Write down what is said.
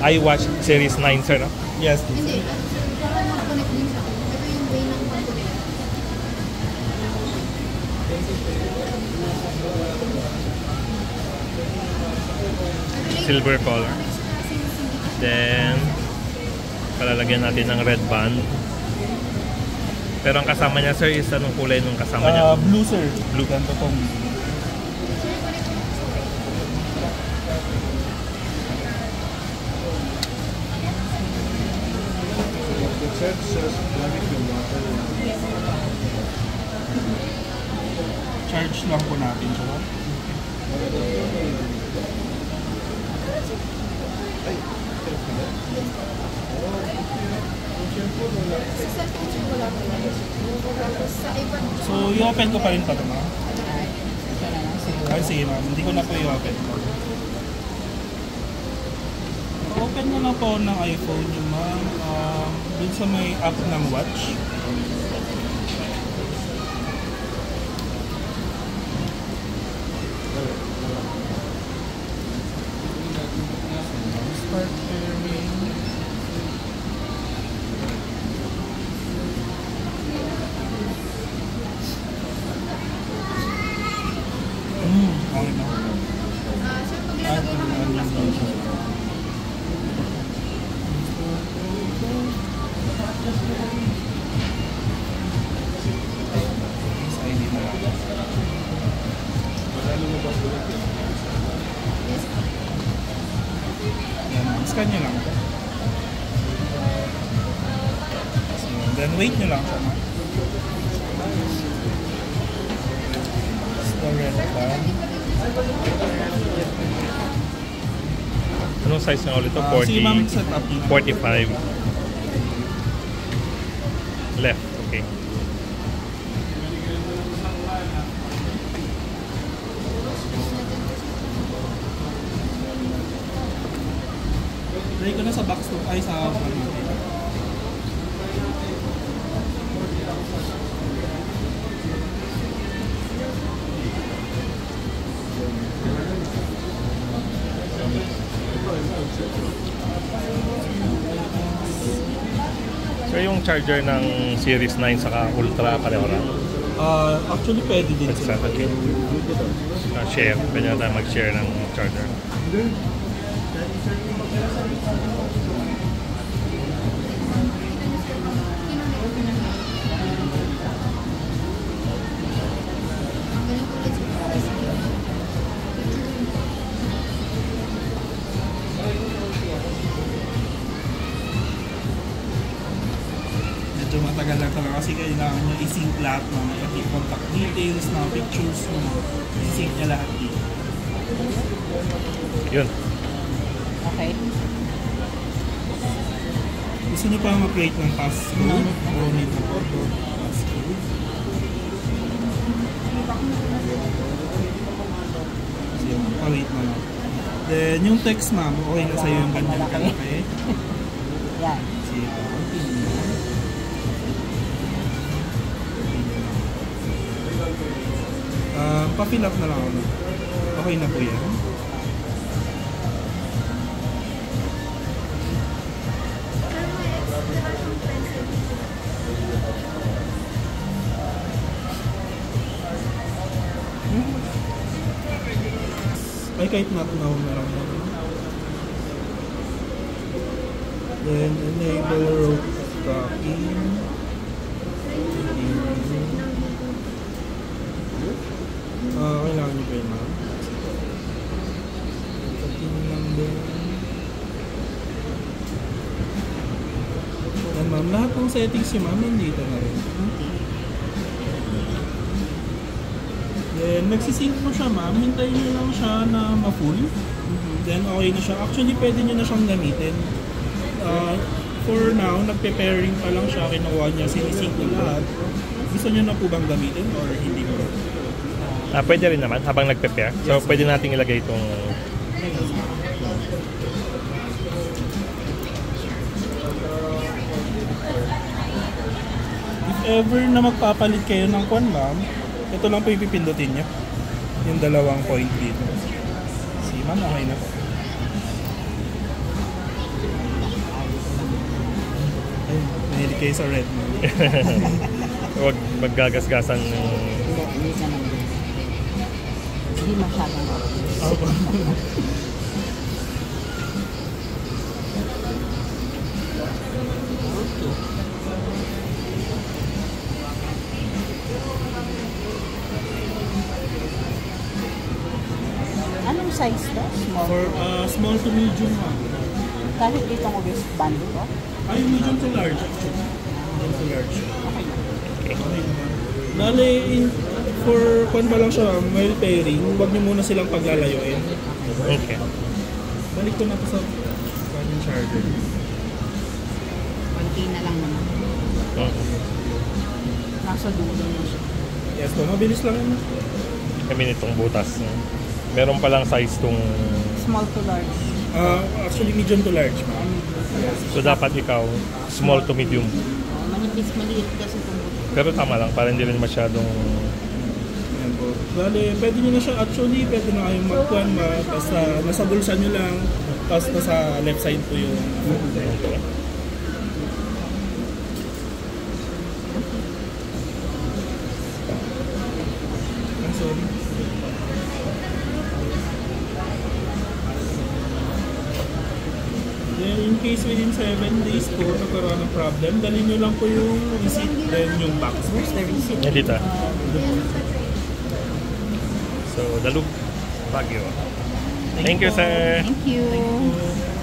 iWatch Series 9, sir, no? Yes. Hindi. Para mag-connect din siya. Ito yung way ng pag-connect. Silver color. Then, palalagyan natin ng red band. Pero ang kasama niya, sir, is anong kulay nung kasama niya? Blue, sir. Blue. Ganito pong charge lang po natin siya. Sa cellphone siya wala pa lang. Tapos sa iPad So, i-open ko pa rin pa ito, ma'am. Ay, sige, ma'am. Hindi ko na po i-open. Open na lang po ng iPhone yung ma'am. Dun sa may app ng watch. Start pairing. Okay na. sir, pag lalagay ng ID na lang. Yan, scan nyo lang. So, then wait nyo lang siya. The red band. Anong size nga ulit ito? Sige ma'am, set up nyo. 45. Left, okay. Try ko na sa box to, ay sa So yung charger ng Series 9 saka Ultra pareho lang? actually pwede din Sa sila. share, pwede na tayo mag-share ng charger. Medyo matagal lang talaga kasi kailangan nyo i-sync lahat ng pati contact details, mga pictures, i-sync niya lahat dito. Yun. Okay. Gusto nyo pa ma-create ng passcode? O need na po ito, passcode. Kasi pa-wait na lang. Then yung text ma'am, okay na sa'yo yung ganyan kalaki. Yan. Sige, continue. Pa-fill up na lang ako. Okay na po yan. Ay, kahit not now na lang natin. Then, enable route tracking. Kailangan nyo pa yun, ma'am. Continue lang din. Yan, ma'am. Lahat ng settings nyo, ma'am, nandito na rin. Then, nagsisync mo siya, ma'am. Hintayin nyo lang siya na ma-full. Then, okay na siya. Actually, pwede nyo na siyang gamitin. For now, nagpe-pairing pa lang siya. Kinuha niya, sinisync na lahat. Gusto nyo na po bang gamitin or hindi mo? Pwede rin naman habang nagpe-pair. So, pwede nating ilagay itong... If ever na magpapalit kayo ng kwan, ma'am, ito lang po yung pipindutin nyo. Yung dalawang point dito. See, ma'am, okay na po. mahilig kayo sa red meat. Huwag maggagasgasan ng... Hindi ka naman. Hindi masyadong Opo. Anong size to? Small? For small to medium ma'am. Kahit itong wristband ko? Ay, medium to large actually. Medium to large. Okay na. Okay naman. Bale, for kung pa lang siya, mile pairing, huwag niyo muna silang paglalayuin. Okay. Balik ko na to sa kanyang charger. Konti na lang naman. Nasa dulo na siya. Yes po, mabilis lang yun. Kami nitong butas. Meron palang size tong... Small to large. Actually, medium to large ma'am. Yes. So dapat ikaw, small to medium. Manipis, maliit kasi itong buto. Pero tama lang, para hindi rin masyadong... Yan po. Bale, pwede nyo na siya actually, pwede na kayong magkuhan basta nasa bulsa nyo lang, tapos nasa left side po yung... Okay. Sorry. Then, in case within 7 days po, nagkaroon ng problem, dalhin nyo lang po yung receipt, then yung box. Where's the receipt? Yan dito. So, Dalug, Baguio. Thank you, sir. Thank you. Thank you.